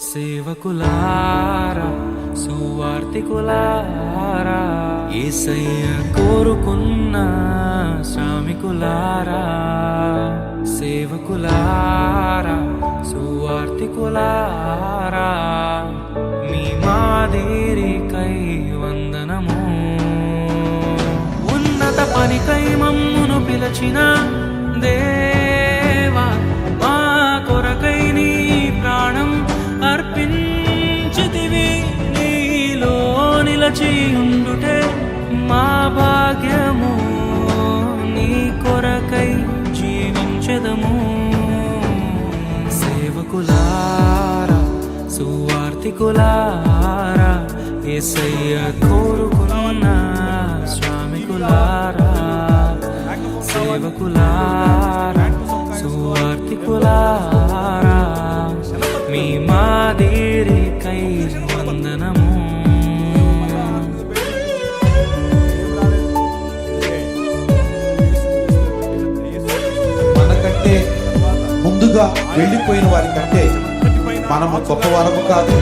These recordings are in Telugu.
సేవకులారా, సువార్తికులారా, యేసయ్య కోరుకున్న శ్రామికులారా, సేవకులారా, సువార్తికులారా, మీ మాదిరికై వందనము. ఉన్నత పనికై మమ్మును పిలచిన దేవా, మా కొరకై నీ ప్రాణం అర్పించితివి. నీలో నిలచి ఉండుటే మా భాగ్యము, నీ కొరకై జీవించెదము. సేవకులారా, సువార్తికులారా, యేసయ్య కోరుకున్న శ్రామికులారా, సేవకులారా, సువార్తికులారా, మీ మాదిరికై వందనము. మనకంటే ముందుగా వెళ్ళిపోయిన వారి కంటే మనము గొప్ప వరము కాదు,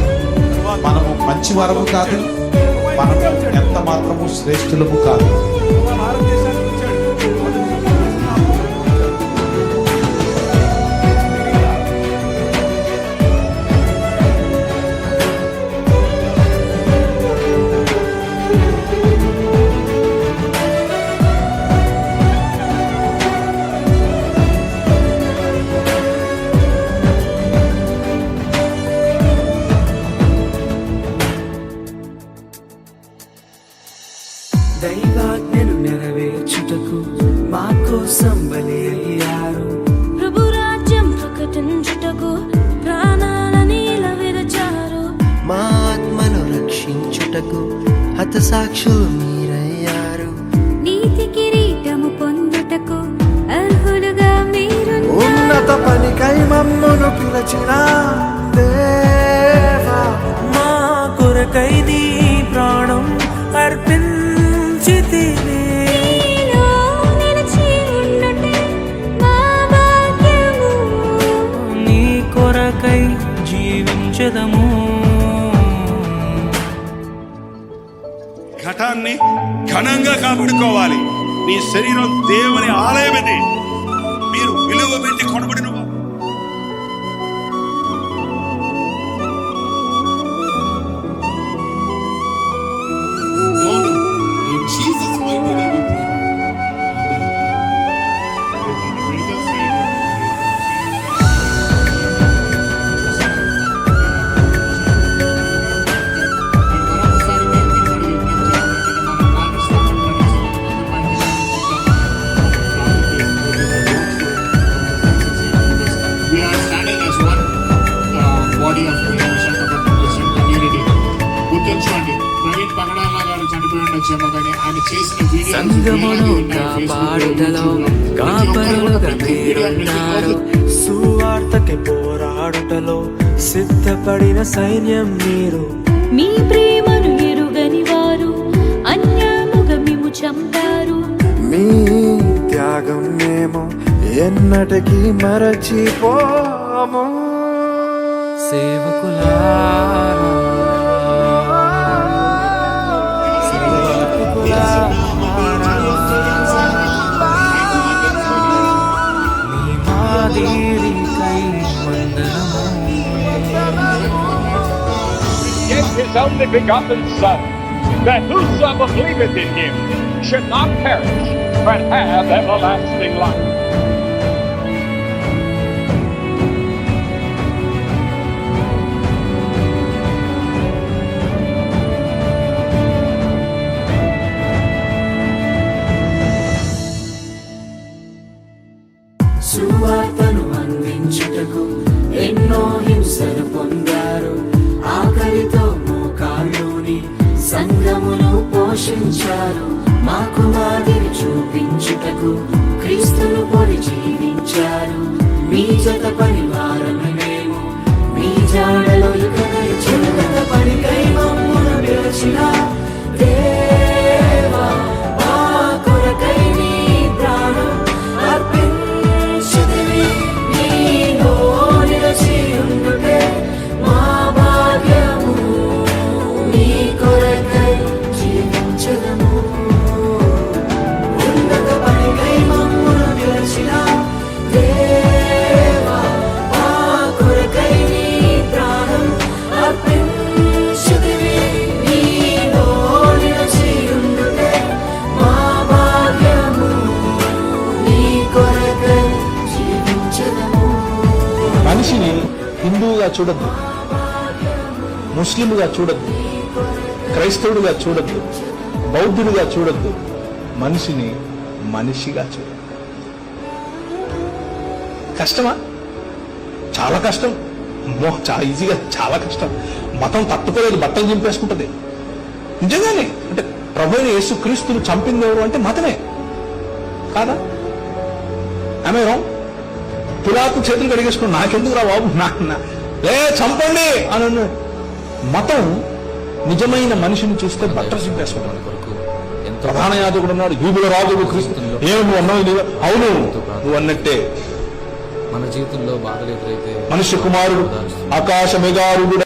మనము మంచి వరము కాదు, మనము ఎంత మాత్రము శ్రేష్ఠులము కాదు. దైవాజ్ఞను నెరవేర్చుటకు మా కోసం బలి అయ్యారు. ప్రభు రాజ్యం ప్రకటించుటకు ప్రాణాలని విరచారు. మా ఆత్మను రక్షించుటకు హతసాక్షులు మీరయ్యారు. నీతి కిరీటము పొందుటకు అర్హులుగా మీరు. ఉన్నత పనికై మమ్మును పిలచిన దేవా, మా కొరకై నీ ప్రాణం అర్పించితివి. నీలో నిలిచి ఉండుటే మా భాగ్యము, నీ కొరకై జీవించెదము. ఘటాన్ని ఘనంగా కాపాడుకోవాలి. నీ శరీరం దేవుని ఆలయం ఇది. మీరు విలువ పెట్టి కొనబడిన సంగమును కాపాడుటలో కాపరులుగా మీరున్నారు. సువార్తకి పోరాడుటలో సిద్ధపడిన సైన్యం మీరు. మీ ప్రేమను ఎరుగని వారు అన్యాయముగా మిమ్ము చంపారు. మీ త్యాగం మేము ఎన్నటికీ మరచిపోము. సేవకులారా, మీ మాదిరికై వందనము. Gave his only begotten Son, that whosoever believeth in him should not perish, but have everlasting life. సువార్తను అందించుటకు ఎన్నో హింసలు పొందారు. ఆకలితో మోకాళ్ళుని సంఘమును పోషించారు. మాకు మాదిరి చూపించుటకు క్రీస్తును పొడి జీవించారు మీ జత పరివారమే మేము మీ జాడలో ఇకనై చిరుగత పనికై మమ్మును పిలిచిన దేవా మా కొరకై నీ ప్రాణం అర్పించితివి నీలో నిలిచి ఉండుటే మా భాగ్యము నీ కొరకై జీవించదము ఉన్నత పనికై మమ్మును పిలిచిన దేవా మా కొరకై నీ ప్రాణం అర్పించితివి నీలో నిలిచి ఉండుటే మా భాగ్యము నీ కొరకై జీవించదము. మనిషిని హిందువుగా చూడద్దు, ముస్లింగా చూడద్దు, క్రైస్తవుడిగా చూడద్దు, బౌద్ధుడిగా చూడద్దు. మనిషిని మనిషిగా చూడద్దు. కష్టమా? చాలా కష్టం. చాలా ఈజీగా, చాలా కష్టం. మతం తట్టుకోలేదు, బట్టలు చింపేసుకుంటది. నిజంగానే అంటే ప్రభు అయిన యేసు క్రీస్తుని చంపింది ఎవరు అంటే మతమే కాదా? ఆమె పిలాతు చేతులు కడిగేసుకుని నాకెందుకు రా బాబు లే చంపండి అని అన్నాడు. మతం నిజమైన మనిషిని చూస్తే బట్టలు చింపేసుకుంటాడు. ప్రధాన యాజకుడు ఉన్నాడు, యూదుల రాజుకు క్రీస్తు. ఏమి నువ్వు అన్నావు? అవును, నువ్వు అన్నట్టే. మన జీవితంలో బాధలు ఎదురైతే మనుష్య కుమారుడు ఆకాశ మెగారుడు